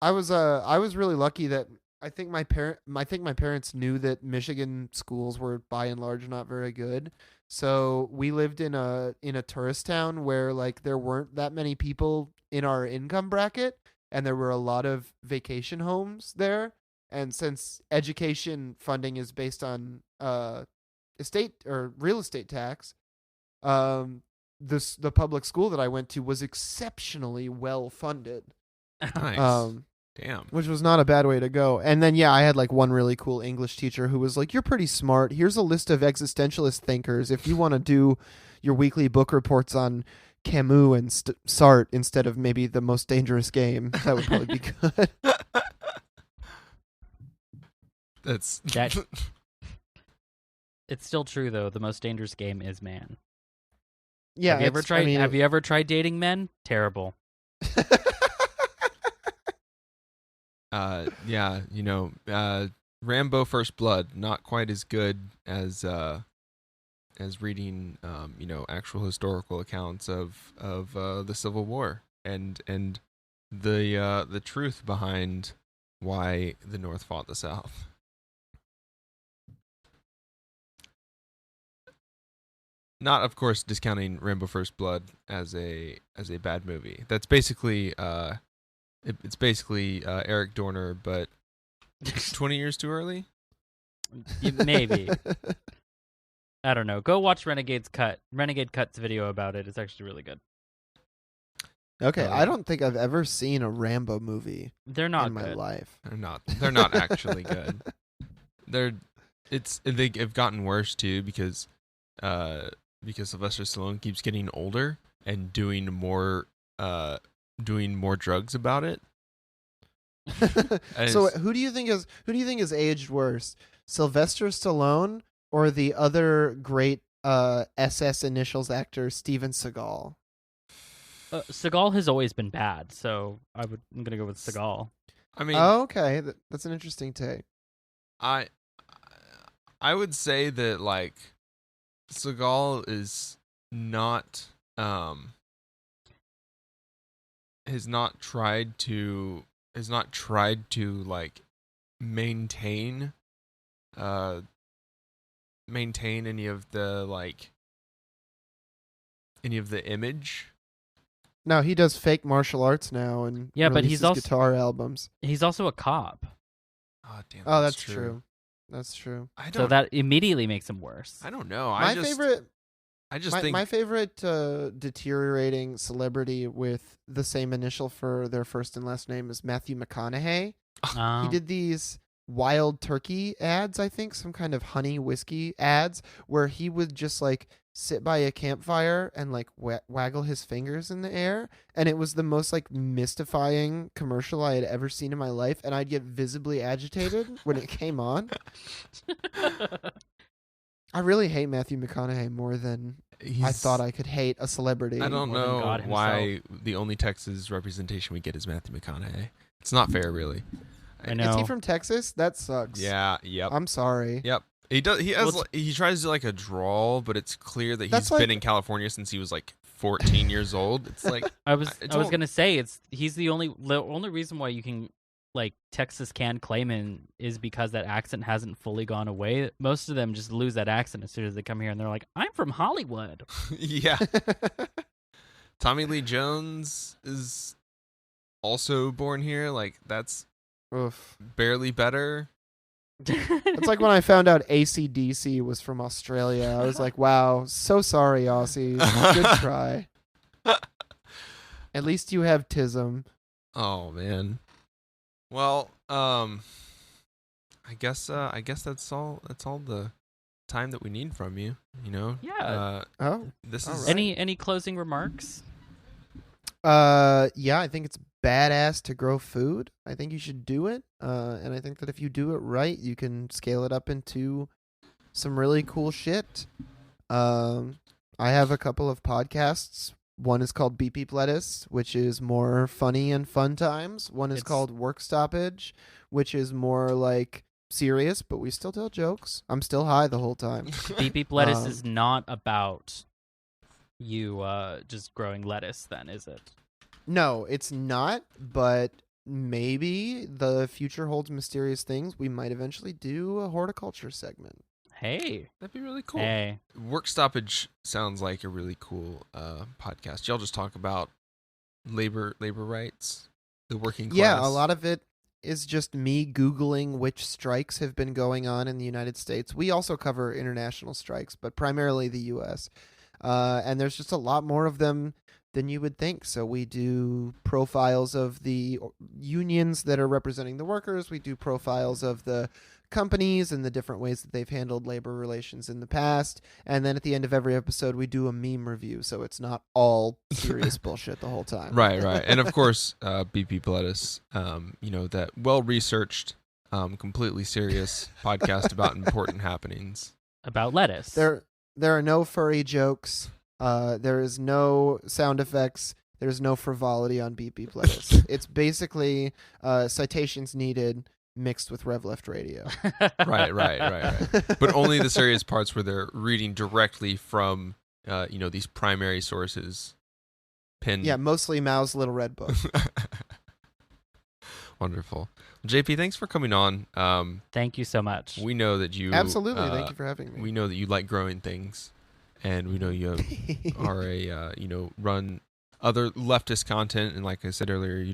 I was really lucky that I think my parents knew that Michigan schools were by and large not very good. So we lived in a tourist town where like there weren't that many people in our income bracket, and there were a lot of vacation homes there. And since education funding is based on estate or real estate tax, the public school that I went to was exceptionally well funded. Nice. Damn. Which was not a bad way to go. And then, yeah, I had like one really cool English teacher who was like, you're pretty smart. Here's a list of existentialist thinkers. If you want to do your weekly book reports on Camus and Sartre instead of maybe The Most Dangerous Game, that would probably be good. That's that. It's still true though. The most dangerous game is man. Yeah. Have you ever tried dating men? Terrible. Yeah, Rambo First Blood, not quite as good as reading actual historical accounts of the Civil War and the truth behind why the North fought the South. Not, of course, discounting Rambo: First Blood as a bad movie. That's basically it's basically Eric Dorner, but 20 years too early. Maybe. I don't know. Go watch Renegade Cut's video about it. It's actually really good. Okay, I don't think I've ever seen a Rambo movie They're not in my good. life. They're not actually good. They've gotten worse too because Sylvester Stallone keeps getting older and doing more drugs about it. So who do you think is aged worse, Sylvester Stallone or the other great SS initials actor Steven Seagal? Seagal has always been bad, so I'm gonna go with Seagal. I mean, okay, that's an interesting take. I would say that like Seagal is not has not tried to like maintain any of the image. No, he does fake martial arts now and Yeah, but he's releases also guitar albums. He's also a cop, Oh damn! Oh, that's true. That's true. so that immediately makes him worse. I don't know. My favorite deteriorating celebrity with the same initial for their first and last name is Matthew McConaughey. He did these Wild Turkey ads, I think, some kind of honey whiskey ads, where he would just like sit by a campfire and like waggle his fingers in the air, and it was the most like mystifying commercial I had ever seen in my life, and I'd get visibly agitated when it came on. I really hate Matthew McConaughey more than I thought I could hate a celebrity. I don't more than know God why the only Texas representation we get is Matthew McConaughey. It's not fair, really. I know. Is he from Texas? That sucks. Yeah. Yep. I'm sorry. Yep. He does. He has. Well, He tries to like a drawl, but it's clear that That's he's been like- in California since he was like 14 years old. It's like I was it's I was all- gonna say he's the only reason why you can like Texas can claim him is because that accent hasn't fully gone away. Most of them just lose that accent as soon as they come here and they're like, I'm from Hollywood. yeah. Tommy Lee Jones is also born here. Like that's Oof. barely better. It's like when I found out AC/DC was from Australia. I was like, wow, so sorry, Aussies. Good try. At least you have Tism. Oh man. Well, I guess that's all the time that we need from you. You know. Yeah. Oh. This all is right. Any closing remarks? Yeah, I think it's badass to grow food. I think you should do it. And I think that if you do it right, you can scale it up into some really cool shit. I have a couple of podcasts. One is called Beep Beep Lettuce, which is more funny and fun times. One is called Work Stoppage, which is more like serious, but we still tell jokes. I'm still high the whole time. Beep Beep Lettuce is not about you just growing lettuce then, is it? No, it's not, but maybe the future holds mysterious things. We might eventually do a horticulture segment. Hey. that'd be really cool. Hey. Work Stoppage sounds like a really cool podcast. Y'all just talk about labor rights, the working class. Yeah, a lot of it is just me Googling which strikes have been going on in the United States. We also cover international strikes, but primarily the U.S. And there's just a lot more of them than you would think. So we do profiles of the unions that are representing the workers. We do profiles of the companies and the different ways that they've handled labor relations in the past. And then at the end of every episode, we do a meme review. So it's not all serious bullshit the whole time. Right. And of course, BP Lettuce, that well-researched, completely serious podcast about important happenings. About lettuce. There are no furry jokes. There is no sound effects. There's no frivolity on Beep Beep Lettuce. It's basically citations needed mixed with Rev Left Radio. Right. But only the serious parts where they're reading directly from, these primary sources. Yeah, mostly Mao's Little Red Book. Wonderful. JP, thanks for coming on. Thank you so much. We know that you Absolutely. Thank you for having me. We know that you like growing things. and we know you are a run other leftist content, and like I said earlier,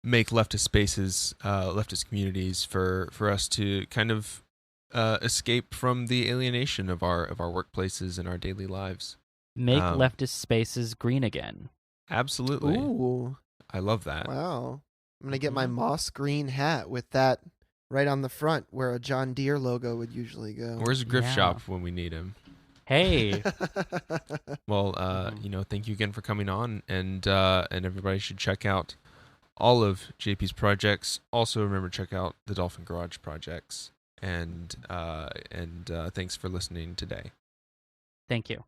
make leftist spaces, leftist communities for us to kind of escape from the alienation of our workplaces and our daily lives. Make leftist spaces green again. Absolutely. Ooh, I love that. wow. I'm going to get my moss green hat with that right on the front where a John Deere logo would usually go. Where's Griff Yeah. Shop when we need him? Hey, Well, thank you again for coming on, and everybody should check out all of JP's projects. Also, remember to check out the Dolphin Garage projects, and thanks for listening today. thank you.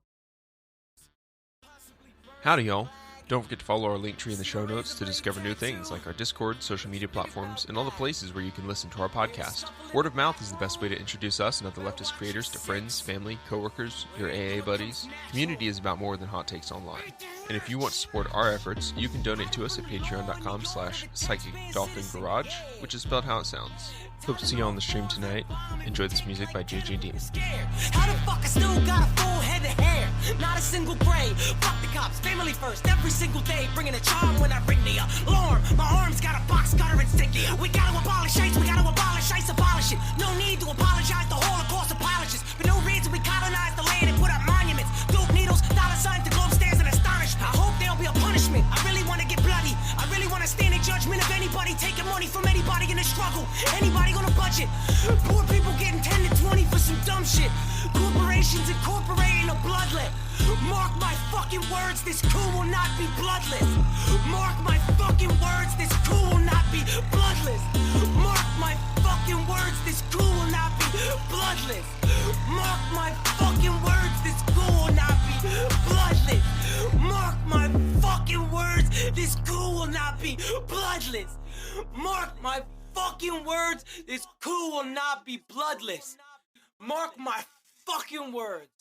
Howdy, y'all. Don't forget to follow our link tree in the show notes to discover new things like our Discord, social media platforms, and all the places where you can listen to our podcast. Word of mouth is the best way to introduce us and other leftist creators to friends, family, coworkers, your AA buddies. Community is about more than hot takes online. And if you want to support our efforts, you can donate to us at patreon.com/psychicdolphingarage, which is spelled how it sounds. Hope to see you on the stream tonight. Enjoy this music by JJ Demon. How the fuck I still got a full head of hair? Not a single gray. Fuck the cops, family first, every single day. Bringing a charm when I ring the alarm. My arms got a box cutter insignia. We gotta abolish ICE, we gotta abolish ICE, abolish it. No need to apologize, the Holocaust apologists. For no reason we colonized the land and put up monuments. Dope needles, dollar signs, the globe stands in astonishment. I hope there'll be a punishment. I really wanna get bloody. I really wanna stand in judgment of anybody taking money from anybody in the struggle. Anybody on a budget. Poor people getting 10 to 20 for some dumb shit. Corporations incorporating a bloodlet. Mark my fucking words, this coup will not be bloodless. Mark my fucking words, this coup will not be bloodless. Mark my fucking words, this coup will not be bloodless. Mark my fucking words, this coup will not be bloodless. Mark my fucking words, this coup will not be bloodless. Mark my fucking words, this coup will not be bloodless. Mark my fucking words.